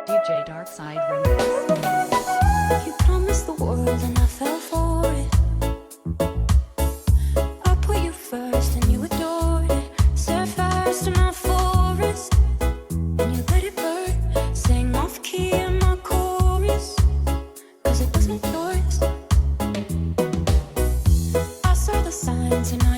DJ Darkside Remix. You promised the world and I fell for it. I put you first and you adored it. Set fast in my forest and you let it burn. Sang off key in my chorus, 'cause it wasn't yours. I saw the signs and I